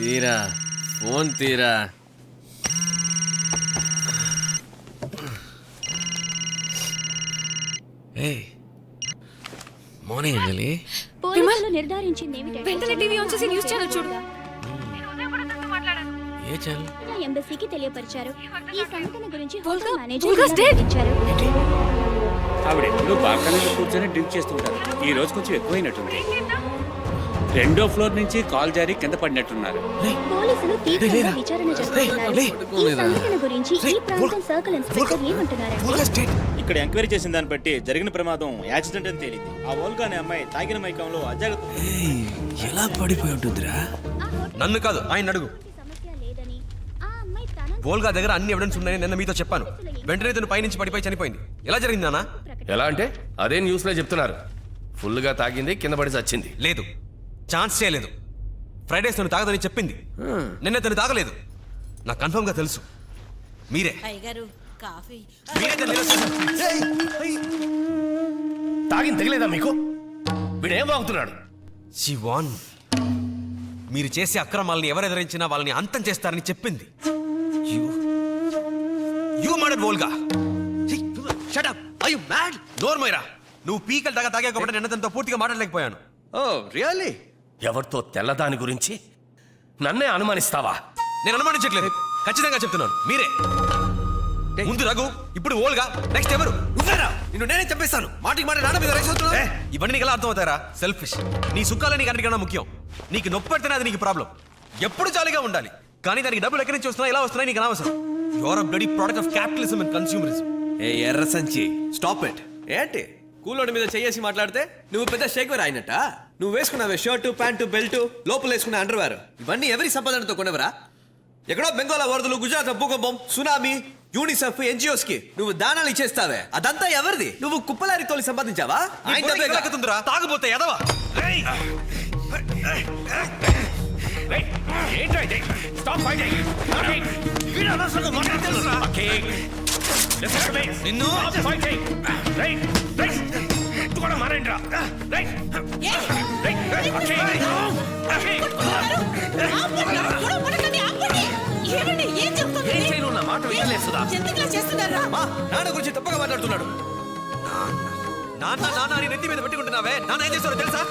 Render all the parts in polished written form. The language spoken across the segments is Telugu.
తీరా ఫోన్ తీరా. మార్నింగ్ అంజలి. పోలీసులు నిర్ధారించింది ఏమిటంటే వెంటనే టీవీ ఆన్ చేసి న్యూస్ ఛానల్ చూడు. ఏ ఛానల్? ఎంబసీకి తెలియపరిచారు. ఈ సంఘటన గురించి Volga, hotel manager Volga's dead. ఇచ్చారు. ఆవిడ ఎప్పుడూ బాల్కనీలో కూర్చొని డ్రింక్ చేస్తుంటారు. ఈ రోజు కొంచెం ఎక్కువైనట్టుంది. 2వ ఫ్లోర్ నుంచి కాల్ జారి కింద పడినట్టున్నారు. పోలీసులు తీవ్రంగా విచారణ జరుపుతున్నారు. ఈ సంఘటన గురించి ఈ ప్రాంతం సర్కిల్ ఇన్స్పెక్టర్ ఏమంటున్నారంటే ఇక్కడ ఎంక్వైరీ చేసిన దాన్ని బట్టి జరిగిన ప్రమాదం యాక్సిడెంట్ అని తేలింది. ఆ వోల్గా అనే అమ్మాయి తాగిన మైకంలో అజాగ్రత్త ఎలా పడిపోయి ఉంటుందిరా? నన్ను కాదు, ఆయన అడుగు. సమస్య లేదని ఆ అమ్మాయి తన బోల్గా దగ్గర అన్ని ఎవిడెన్స్ ఉన్నాయని నిన్న మీతో చెప్పాను. వెంటనే తను పైనుంచి పడిపోయి చనిపోయింది. ఎలా జరిగింది నాన్న? ఎలా అంటే అదే న్యూస్ లో చెప్తున్నారు. ఫుల్ గా తాగింది, కింద పడి చచ్చింది. లేదు, ఛాన్స్ చేయలేదు. ఫ్రైడేస్ తను తాగదని చెప్పింది. నిన్న తను తాగలేదు. నాకు కన్ఫర్మ్ గా తెలుసు. మీరే మీరే తను నిరూపించారు. తాగింది తెగలేదా మీకు? వీడేం వాగుతున్నాడు? శివాన్, మీరు చేసే అక్రమాలని ఎవరు ఎదిరించినా వాళ్ళని అంతం చేస్తారని చెప్పింది. You murdered Volga. Shut up. Are you mad? నోర్మోయరా, నువ్వు పీకలు తాగా కాబట్టి నిన్న తనతో పూర్తిగా మాట్లాడలేకపోయాను. ఓ రియల్లీ? ఎవరితో తెల్లదాని గురించి నన్నే అనుమానిస్తావా? నేను అనుమానించట్లేదు, ఖచ్చితంగా చెప్తున్నాను. మీరే ముందు రఘు, ఇప్పుడు ఓల్గా, నెక్స్ట్ ఎవరు? నువ్వేరా? నిన్ను నేనే చెప్పేస్తాను. మాటికి మాట నాన్న మీద రైస్ అవుతున్నావు. ఇవన్నీ నీకు ఎలా అర్థమవుతారా? సెల్ఫిష్. నీ సుఖాలే నీకు అన్నిటికన్నా ముఖ్యం. నీకు నొప్పి పెడితేనే అది నీకు ప్రాబ్లం. ఎప్పుడు జాలీగా ఉండాలి, కానీ దానికి డబ్బులు ఎక్కడి నుంచి వస్తున్నాయి, ఎలా వస్తున్నాయి నీకు అనవసరం. Your a bloody product of capitalism and consumerism. ఏ ఎర్ర సంచి, స్టాప్ ఇట్. ఏంటి కూలోడి మీద చేసి మాట్లాడితే నువ్వు పెద్ద షేక్వేర్ అయినట్ట? నువ్వు వేసుకున్నావే షర్టు, ప్యాంటు, బెల్ట్, లోపల వేసుకున్న అండర్వేర్, ఇవన్నీ ఎవరి సంపాదనతో కొనేవరా? ఎక్కడో బెంగాల్ వరదలు, గుజరాత్ భూకంపం, సునామీ, యూనిసెఫ్, ఎన్జిఓస్ కి నువ్వు దానాలు ఇచ్చేస్తావే, అదంతా ఎవరిది? నువ్వు కుప్పలారి తోలి సంపాదించావా? ఆయన తాగబోతే ఎదవా. నిన్ను నాన్న గురించి తప్పగా మాట్లాడుతున్నాడు. నాన్న నాన్న అని నెత్తి మీద పెట్టుకుంటున్నావే, నాన్న ఏం చేస్తారో తెలుసా?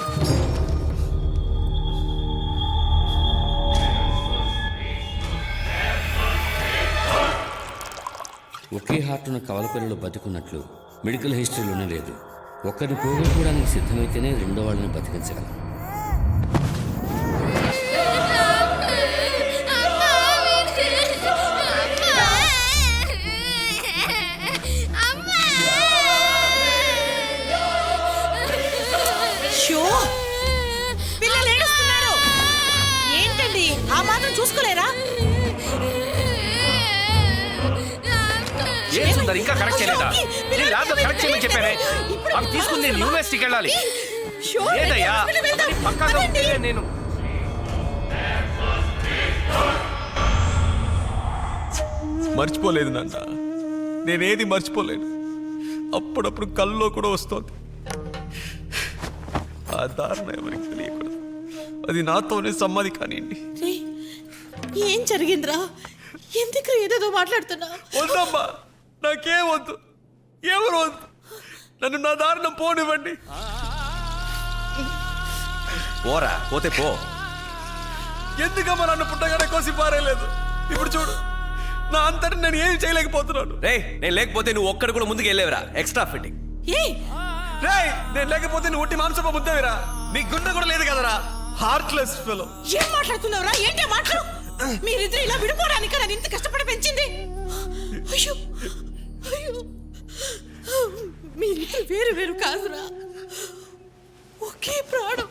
ఒకే హార్టును కవల పిల్లలు బతుకున్నట్లు మెడికల్ హిస్టరీలోనే లేదు. ఒక్కరిని పోగొట్టుకోవడానికి సిద్ధమైతేనే రెండో వాళ్ళని బతికించగలం. పిల్లలు ఏడుస్తున్నారు ఏంటండి? ఆ మాత్రం చూసుకోలేరా? ఏం సుందర్, ఇంకా కరెక్ట్ చేయలేదా? నేను ల్యాబ్లో కరెక్ట్ చేయమని చెప్పానే. అవి తీసుకుని నేను యూనివర్సిటీకి వెళ్ళాలి. లేదయ్యా, పక్కాగా ఉంటే నేను మర్చిపోలేదు నాన్న, నేనేది మర్చిపోలేను. అప్పుడప్పుడు కల్లో కూడా వస్తోంది. ఆ దారుణ ఎవరికి తెలియకూడదు. అది నాతోనే సమ్మది కానివ్వండి. ఏం జరిగిందిరా? ఎందుకు ఏదేదో మాట్లాడుతున్నావు? వద్దమ్మా, నాకేం వద్దు, ఎవరు వద్దు. నన్ను నా దారుణం పోనివ్వండి. పోరా, పోతే పో. ఎందుకమ్మా నన్ను పుట్టగానే కోసి పారేయలేదు? ఇప్పుడు చూడు, నా అంతటి నేను ఏం చేయలేకపోతున్నాను. రే, నేను లేకపోతే నువ్వు ఒక్కడు కూడా ముందుకు వెళ్ళేవరా? Extra fitting. రే, నేను లేకపోతే నువ్వు ఉట్టి మాంసప ముద్దవిరా. నీ గుండె కూడా లేదు కదరా, హార్ట్లెస్ ఫెలో. ఏం మాట్లాడుతున్నావురా? ఏంటి మాటలు? మీరిద్దరు ఇలా విడిపోవడానికి నన్ను ఇంత కష్టపడి పెంచింది. అయ్యో అయ్యో, మీరిద్దరు వేరు వేరు కాదురా, ఒకే ప్రాణం,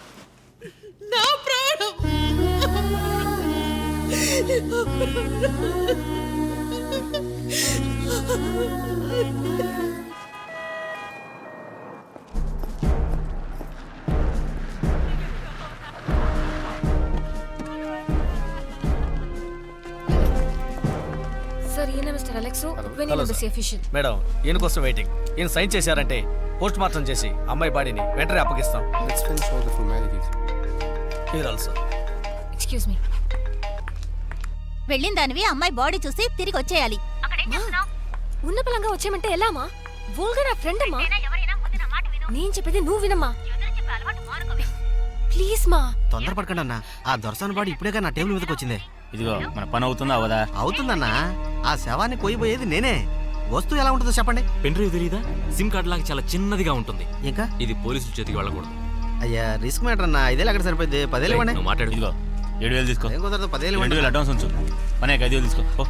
నా ప్రాణం. సార్, ఈయన mister Alex, when embassy official. Madam, ఈయన కోసం వెయిటింగ్. ఈయన సైన్ చేశారంటే పోస్ట్ మార్టం చేసి అమ్మాయి బాడీని వెంటనే అప్పగిస్తాం. Excuse me. వెళ్ళిన దానివి అమ్మాయి బాడీ చూసి తిరిగి వచ్చేయాలి. ఉన్న పలంగా వచ్చేయమంటే ఎలా అమ్మా? వోల్గా నా ఫ్రెండ్ అమ్మా. నేను చెప్పేది నువ్వు వినమ్మా. ప్లీజ్ మా. తొందరపడకండి అన్న, ఆ దొరసాని బాడీ ఇప్పుడేగా నా టేబుల్ మీదకి వచ్చిందే. ఇదిగో మన పని అవుతుందా అవదా? అవుతుందన్నా, ఆ శవాన్ని కొయ్యబోయేది నేనే. వస్తువు ఎలా ఉంటుందో చెప్పండి. పెన్ డ్రైవ్ తెలీదా? సిమ్ కార్డ్ లాగా చాలా చిన్నదిగా ఉంటుంది. ఇంకా ఇది పోలీసుల చేతికి వెళ్ళకూడదు. అయ్యా రిస్క్ మ్యాటర్ అన్న, 5,000 ఎక్కడ సరిపోయింది? 10,000 ఇవ్వండి. నువ్వు మాట్లాడు. ఇదిగో 7,000 తీసుకో. ఏం కుదరదు, 10,000 ఇవ్వండి. 2,000 అడ్వాన్స్ ఉంచు. పనే 5,000 తీసుకో. పో.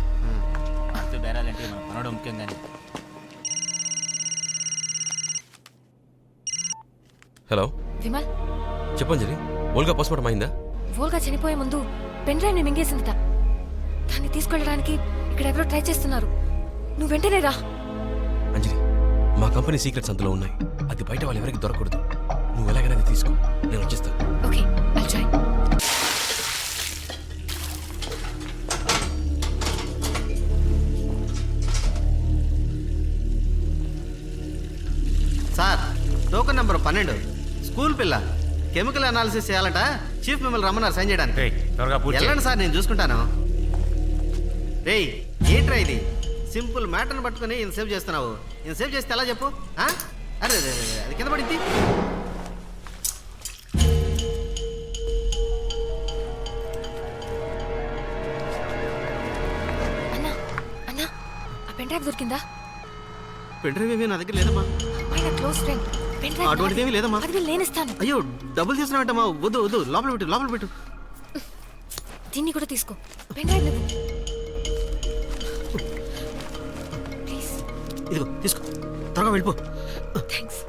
అంతే బేరాలంటే మన పనోడు ముఖ్యం కానీ. హలో విమల్, చెప్పంజలి, ఓల్గా పోస్ట్మార్టం అయిందా? వోల్గా చనిపోయే ముందు పెన్ డ్రైవ్ ని మింగేసిందిట. దాన్ని తీసుకెళ్ళడానికి ఇక్కడ ఎవరో ట్రై చేస్తున్నారు. నువ్వు వెంటనే రా. అంజలి, మా కంపెనీ సీక్రెట్స్ అందులో ఉన్నాయి. అది బయట వాళ్ళు ఎవరికి దొరకకూడదు. నువ్వు ఎలాగైనా అది తీసుకో, నేను వచ్చేస్తాను. Okay, I'll try. Sir, token number 12, school పిల్ల. కెమికల్ అనాలిసిస్ చేయాలట. చీఫ్ మిమ్మల్ని రమ్మన్నారు సైన్ చేయడానికి. త్వరగా పూర్తి చేయి. వెళ్ళండి సార్, నేను చూసుకుంటాను. రేయ్, ఏంట్రా ఇది? సింపుల్ మ్యాటర్ని పట్టుకుని ఈయన సేవ్ చేస్తున్నావు. ఈయన సేవ్ చేస్తే ఎలా చెప్పు? ఆ? అరే అరే, అరే, అది కింద పడింది. అన్నా అన్నా, ఆ పెన్ డ్రైవ్ దొరికిందా? పెన్ డ్రైవ్ ఏమీ నా దగ్గర లేదమ్మా. అమ్మాయి నా క్లోజ్ ఫ్రెండ్. పెన్ డ్రైవ్ అటువంటిది ఏమీ లేదమ్మా. అది నేనిస్తాను. అయ్యో, డబ్బులు తీసుకున్నావేంటమ్మా? వద్దు వద్దు, లోపల పెట్టు, లోపల పెట్టు. దీన్ని కూడా తీసుకో. పెన్ డ్రైవ్ లేదు. ప్లీజ్. ఇదిగో తీసుకో, త్వరగా వెళ్ళిపో. థ్యాంక్స్.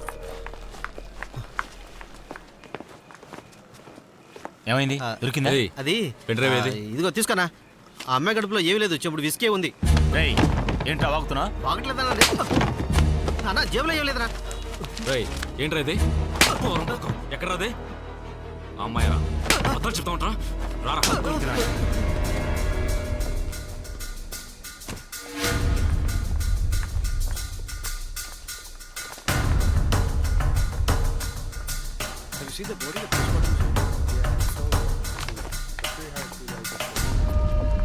ఏమైంది? దొరికిందా? అది పెన్ డ్రైవ్ ఏది? ఇదిగో తీసుకోనా. ఆ అమ్మాయి గడుపులో ఏమీ లేదు, ఇప్పుడు విస్కే ఉంది. రేయ్, ఏంట్రా వాగుతున్నా? బాగట్లేదన్నా. అన్న జేబులో ఏం లేదురా. రేయ్, ఏంట్రా ఇది? ఎక్కడ్రా అది? అమ్మాయా? అర్థం చెప్తా ఉంటా. రారా.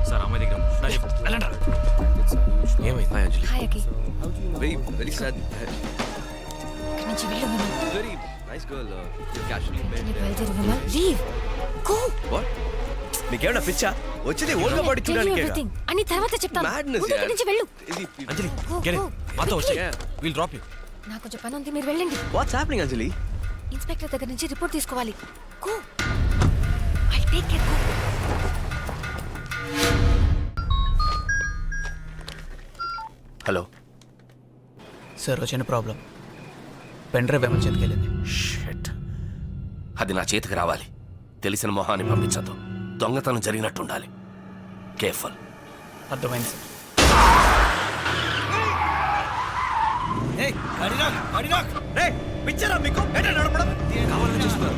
సార్, అమ్మాయి దగ్గర నా చెప్పు. వెళ్ళండి. ఏమైంది Anjali? Hi Aki. Very sad. ఇక్కడి నుంచి వెళ్ళు Vimal. Very nice girl. Casually నీ బయలుదేరు విమల్. లీవ్. గో. వాట్? నీకేమన్నా పిచ్చా? వచ్చింది ఓల్గా బాడీ చూడడానికి. ఎవ్రీథింగ్ అని తర్వాత చెప్తాను. Madness, ముందు ఇక్కడి నుంచి వెళ్ళు. అంజలి, Go, get it. go. మాతో వచ్చి Yeah. Will drop you. నాకు కొంచెం పని ఉంది, మీరు వెళ్ళండి. వాట్స్ హ్యాపెనింగ్ అంజలి? ఇన్స్పెక్టర్ దగ్గర నుంచి రిపోర్ట్ తీసుకోవాలి. Go. I take care. Go. Hello sir, వచ్చిన ప్రాబ్లం. పెన్ డ్రైవ్ ఏమని చేతికెళ్ళింది. షిట్. అది నా చేతికి రావాలి. తెలిసిన మొహాన్ని పంపించద్దు. దొంగతనం జరిగినట్టుండాలి. కేర్ఫుల్. అర్థమైంది సార్. పిచ్చరా మీకు? ఏంటో నడపడం కావాలని చూస్తున్నారు.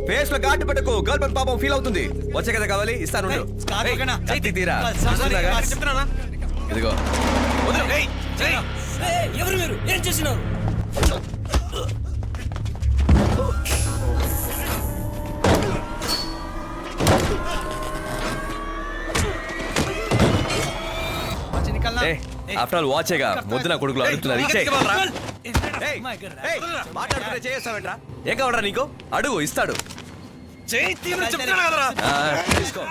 ఫేస్ లో ఘాటు పెట్టకు. గర్ల్ ఫ్రెండ్ పాపం ఫీల్ అవుతుంది. వచ్చే కదా కావాలి, ఇస్తాను. తీరా ఇదిగో. ఎవరు మీరు? ఏం చేసినారు? ఆఫ్టర్ ఆల్ వాచేగా ముద్దు నా కొడుకులు అడుగుతున్నారు. మాట్లాడుతుంటే చేస్తావేంట్రా? ఏం కావడరా నీకు? అడుగు, ఇస్తాడు. తీసుకో.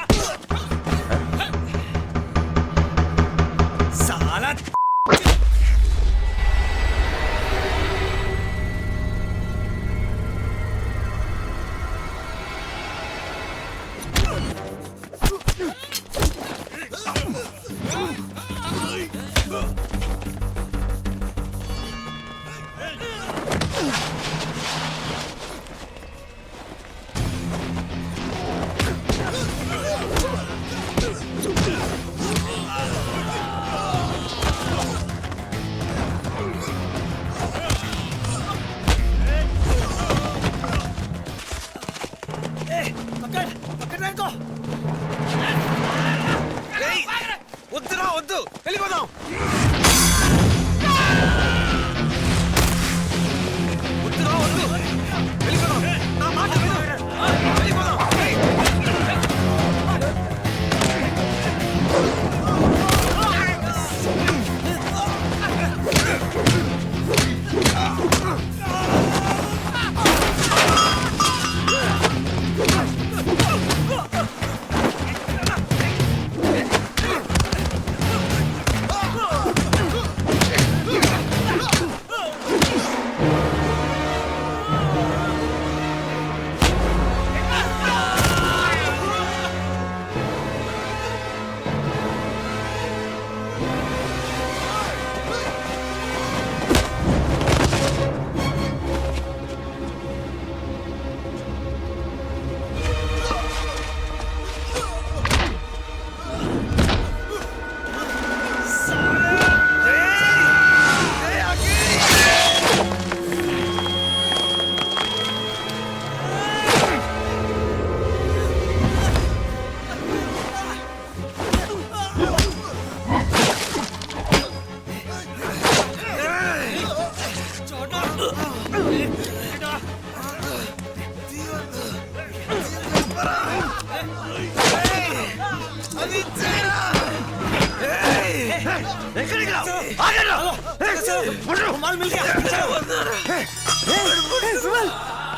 వద్దు వెళ్ళిపోదాం. వద్దురా వద్దు వెళ్ళిపోదాం. నా మాట విను. వెళ్ళిపోదాం.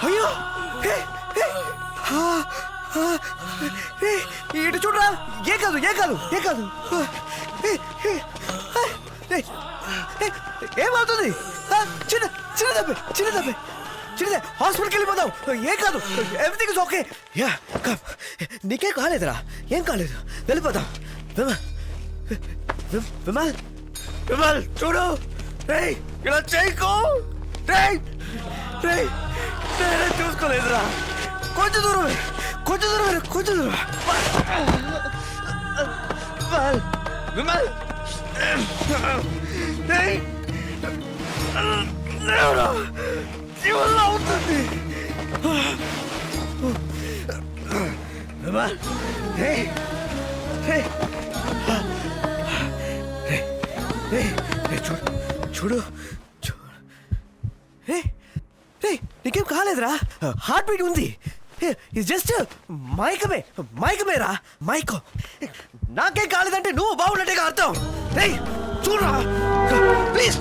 అయ్యో ఇటు చూడరా. ఏ కాదు ఏమవుతుంది? చిన్న దెబ్బే హాస్పిటల్కి వెళ్ళిపోదాం. ఏం కాదు, everything is okay. Yeah come. నీకేం కాలేదురా, ఏం కాలేదు, వెళ్ళిపోదాం. విమల్ చూడు. రేయ్ ఇలా చేయకు. రేయ్ నేనే చూసుకోలేదురా. కొంచెం దూరం. విమల్ జీవనం అవుతుంది. విమల్ చూడు. నీకేం కాలేదురా, హార్ట్ బీట్ ఉంది. జస్ట్ మైకమేరా. మైకం. నాకేం కాలేదంటే నువ్వు బాగున్నట్టుగా అర్థం. చూడరా. Please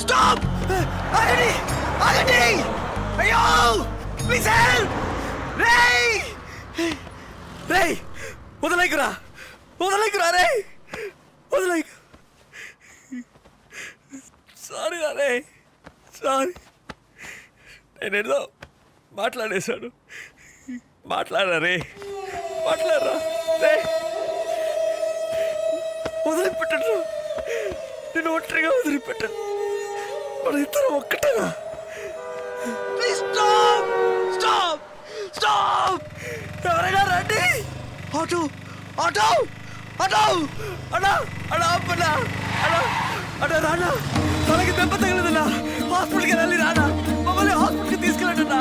stop. ఆగండి. అయ్యో ప్లీజ్ హెల్ప్. రేయ్ వదలైకురా రేయ్, వదలైకు. సారీ రే, సారీ. నేనేదో మాట్లాడేశాడు. మాట్లాడరా రే. వదిలిపెట్టడు. నేను ఒంటరిగా వదిలిపెట్టాను. మన ఇద్దరం ఒక్కటేనా? Please stop. ఎవరైనా రండి. ఆటో అన్నా రానా, తనకి దెబ్బ తగిలిందన్నా. హాస్పిటల్కి వెళ్ళాలి రానా, మమ్మల్ని హాస్పిటల్కి తీసుకెళ్ళండి అన్నా.